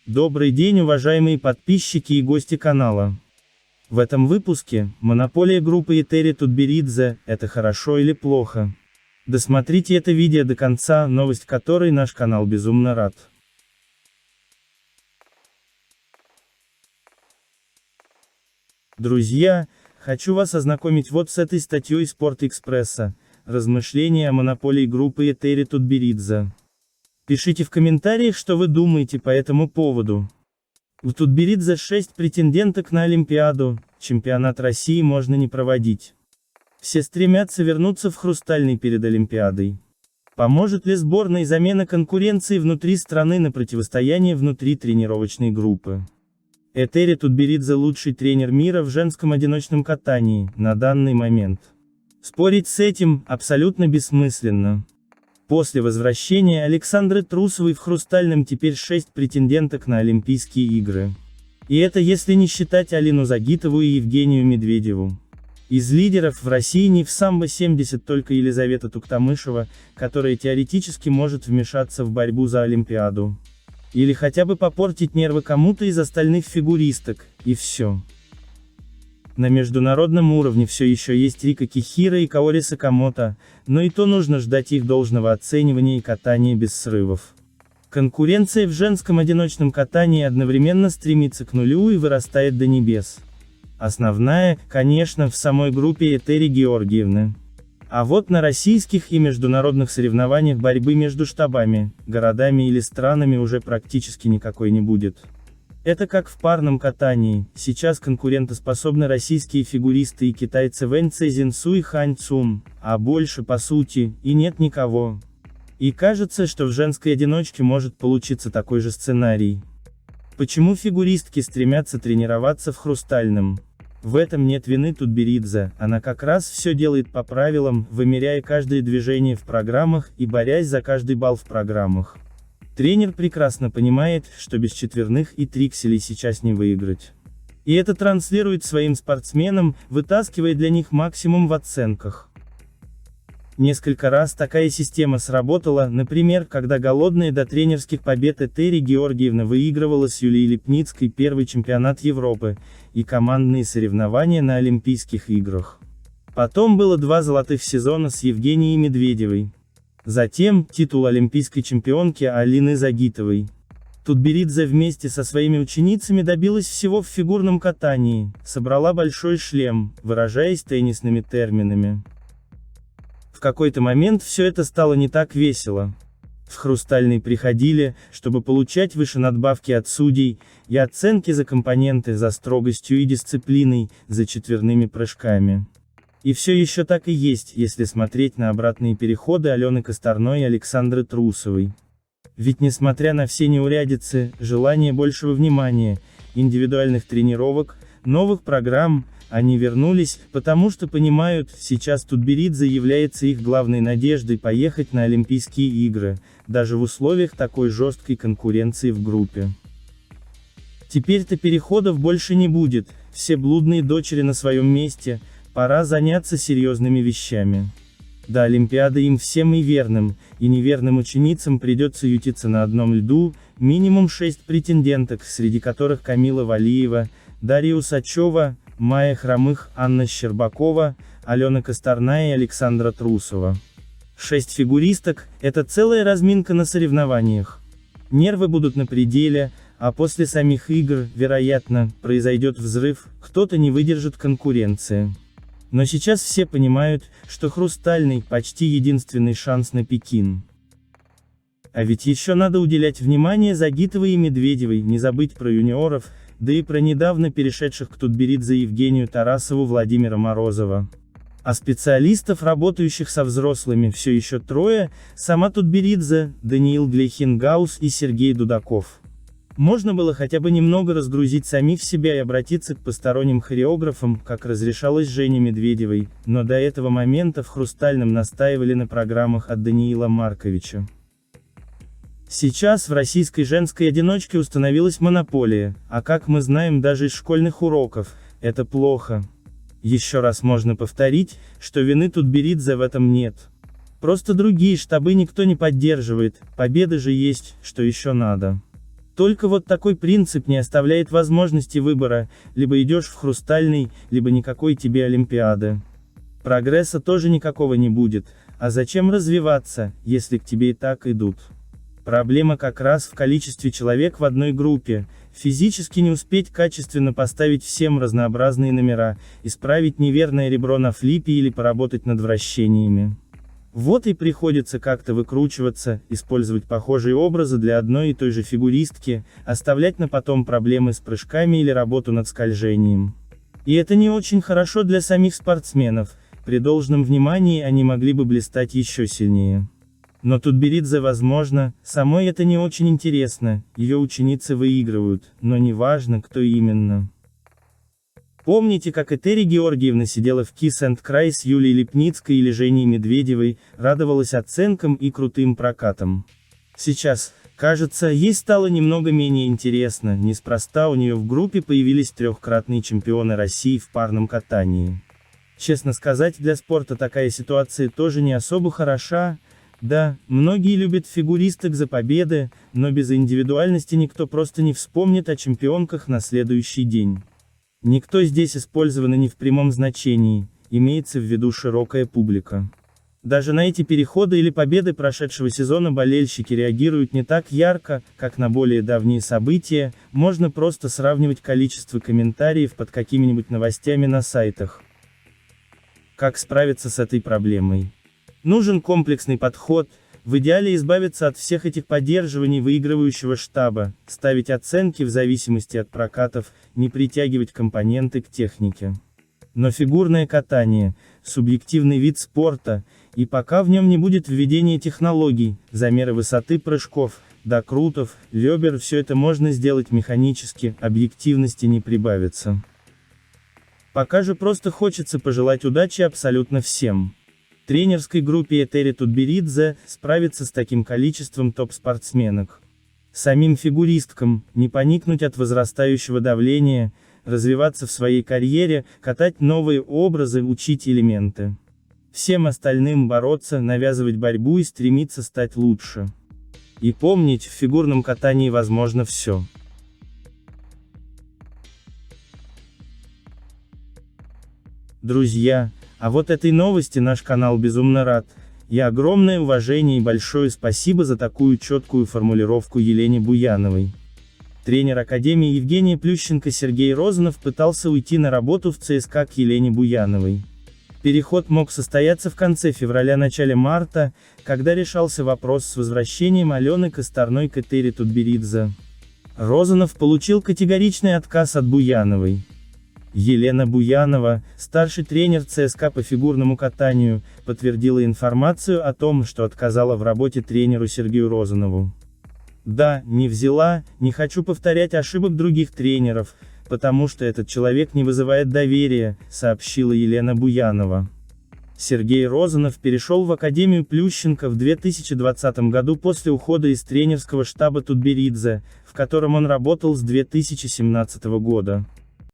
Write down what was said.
Добрый день, уважаемые подписчики и гости канала. В этом выпуске, монополия группы Этери Тутберидзе, это хорошо или плохо? Досмотрите это видео до конца, новость которой наш канал безумно рад. Друзья, хочу вас ознакомить вот с этой статьей Спорт-Экспресса, размышления о монополии группы Этери Тутберидзе. Пишите в комментариях, что вы думаете по этому поводу. У Тутберидзе 6 претенденток на Олимпиаду, чемпионат России можно не проводить. Все стремятся вернуться в Хрустальный перед Олимпиадой. Поможет ли сборной замена конкуренции внутри страны на противостояние внутри тренировочной группы? Этери Тутберидзе лучший тренер мира в женском одиночном катании, на данный момент. Спорить с этим абсолютно бессмысленно. После возвращения Александры Трусовой в Хрустальном теперь 6 претенденток на Олимпийские игры. И это если не считать Алину Загитову и Евгению Медведеву. Из лидеров в России не в самбо 70 только Елизавета Туктамышева, которая теоретически может вмешаться в борьбу за Олимпиаду. Или хотя бы попортить нервы кому-то из остальных фигуристок, и все. На международном уровне все еще есть Рика Кихира и Каори Сакамото, но и то нужно ждать их должного оценивания и катания без срывов. Конкуренция в женском одиночном катании одновременно стремится к нулю и вырастает до небес. Основная, конечно, в самой группе Этери Георгиевны. А вот на российских и международных соревнованиях борьбы между штабами, городами или странами уже практически никакой не будет. Это как в парном катании, сейчас конкурентоспособны российские фигуристы и китайцы Вэнь Цзиньсу и Хань Цун, а больше, по сути, и нет никого. И кажется, что в женской одиночке может получиться такой же сценарий. Почему фигуристки стремятся тренироваться в Хрустальном? В этом нет вины Тутберидзе, она как раз все делает по правилам, вымеряя каждое движение в программах и борясь за каждый балл в программах. Тренер прекрасно понимает, что без четверных и трикселей сейчас не выиграть. И это транслирует своим спортсменам, вытаскивая для них максимум в оценках. Несколько раз такая система сработала, например, когда голодная до тренерских побед Этери Георгиевна выигрывала с Юлией Липницкой первый чемпионат Европы и командные соревнования на Олимпийских играх. Потом было 2 золотых сезона с Евгенией Медведевой. Затем, титул олимпийской чемпионки Алины Загитовой. Тутберидзе вместе со своими ученицами добилась всего в фигурном катании, собрала большой шлем, выражаясь теннисными терминами. В какой-то момент все это стало не так весело. В Хрустальный приходили, чтобы получать выше надбавки от судей, и оценки за компоненты, за строгостью и дисциплиной, за четверными прыжками. И все еще так и есть, если смотреть на обратные переходы Алены Косторной и Александры Трусовой. Ведь несмотря на все неурядицы, желание большего внимания, индивидуальных тренировок, новых программ, они вернулись, потому что понимают, сейчас Тутберидзе является их главной надеждой поехать на Олимпийские игры, даже в условиях такой жесткой конкуренции в группе. Теперь-то переходов больше не будет, все блудные дочери на своем месте, пора заняться серьезными вещами. До Олимпиады им всем и верным, и неверным ученицам придется ютиться на одном льду, минимум 6 претенденток, среди которых Камила Валиева, Дарья Усачева, Майя Хромых, Анна Щербакова, Алена Косторная и Александра Трусова. 6 фигуристок – это целая разминка на соревнованиях. Нервы будут на пределе, а после самих игр, вероятно, произойдет взрыв, кто-то не выдержит конкуренции. Но сейчас все понимают, что Хрустальный – почти единственный шанс на Пекин. А ведь еще надо уделять внимание Загитовой и Медведевой, не забыть про юниоров, да и про недавно перешедших к Тутберидзе Евгению Тарасову Владимира Морозова. А специалистов, работающих со взрослыми, все еще 3, сама Тутберидзе, Даниил Глейхенгаус и Сергей Дудаков. Можно было хотя бы немного разгрузить самих себя и обратиться к посторонним хореографам, как разрешалось Жене Медведевой, но до этого момента в Хрустальном настаивали на программах от Даниила Марковича. Сейчас в российской женской одиночке установилась монополия, а как мы знаем даже из школьных уроков, это плохо. Еще раз можно повторить, что вины Тутберидзе в этом нет. Просто другие штабы никто не поддерживает, победы же есть, что еще надо. Только вот такой принцип не оставляет возможности выбора, либо идешь в хрустальный, либо никакой тебе Олимпиады. Прогресса тоже никакого не будет, а зачем развиваться, если к тебе и так идут? Проблема как раз в количестве человек в одной группе, физически не успеть качественно поставить всем разнообразные номера, исправить неверное ребро на флипе или поработать над вращениями. Вот и приходится как-то выкручиваться, использовать похожие образы для одной и той же фигуристки, оставлять на потом проблемы с прыжками или работу над скольжением. И это не очень хорошо для самих спортсменов, при должном внимании они могли бы блистать еще сильнее. Но Тутберидзе возможно, самой это не очень интересно, ее ученицы выигрывают, но не важно, кто именно. Помните, как Этери Георгиевна сидела в Kiss and Cry с Юлией Липницкой или Женей Медведевой, радовалась оценкам и крутым прокатам? Сейчас, кажется, ей стало немного менее интересно, неспроста у нее в группе появились трехкратные чемпионы России в парном катании. Честно сказать, для спорта такая ситуация тоже не особо хороша. Да, многие любят фигуристок за победы, но без индивидуальности никто просто не вспомнит о чемпионках на следующий день. Никто здесь использовано не в прямом значении, имеется в виду широкая публика. Даже на эти переходы или победы прошедшего сезона болельщики реагируют не так ярко, как на более давние события, можно просто сравнивать количество комментариев под какими-нибудь новостями на сайтах. Как справиться с этой проблемой? Нужен комплексный подход, в идеале избавиться от всех этих поддерживаний выигрывающего штаба, ставить оценки в зависимости от прокатов, не притягивать компоненты к технике. Но фигурное катание – субъективный вид спорта, и пока в нем не будет введения технологий, замеры высоты прыжков, докрутов, ребер, все это можно сделать механически, объективности не прибавится. Пока же просто хочется пожелать удачи абсолютно всем. Тренерской группе Этери Тутберидзе справиться с таким количеством топ-спортсменок. Самим фигуристкам не поникнуть от возрастающего давления, развиваться в своей карьере, катать новые образы, учить элементы. Всем остальным бороться, навязывать борьбу и стремиться стать лучше. И помнить, в фигурном катании возможно все. Друзья, а вот этой новости наш канал безумно рад, и огромное уважение и большое спасибо за такую четкую формулировку Елене Буяновой. Тренер Академии Евгения Плющенко Сергей Розанов пытался уйти на работу в ЦСКА к Елене Буяновой. Переход мог состояться в конце февраля-начале марта, когда решался вопрос с возвращением Алены Косторной к Этери Тутберидзе. Розанов получил категоричный отказ от Буяновой. Елена Буянова, старший тренер ЦСКА по фигурному катанию, подтвердила информацию о том, что отказала в работе тренеру Сергею Розанову. «Да, не взяла, не хочу повторять ошибок других тренеров, потому что этот человек не вызывает доверия», сообщила Елена Буянова. Сергей Розанов перешел в Академию Плющенко в 2020 году после ухода из тренерского штаба Тутберидзе, в котором он работал с 2017 года.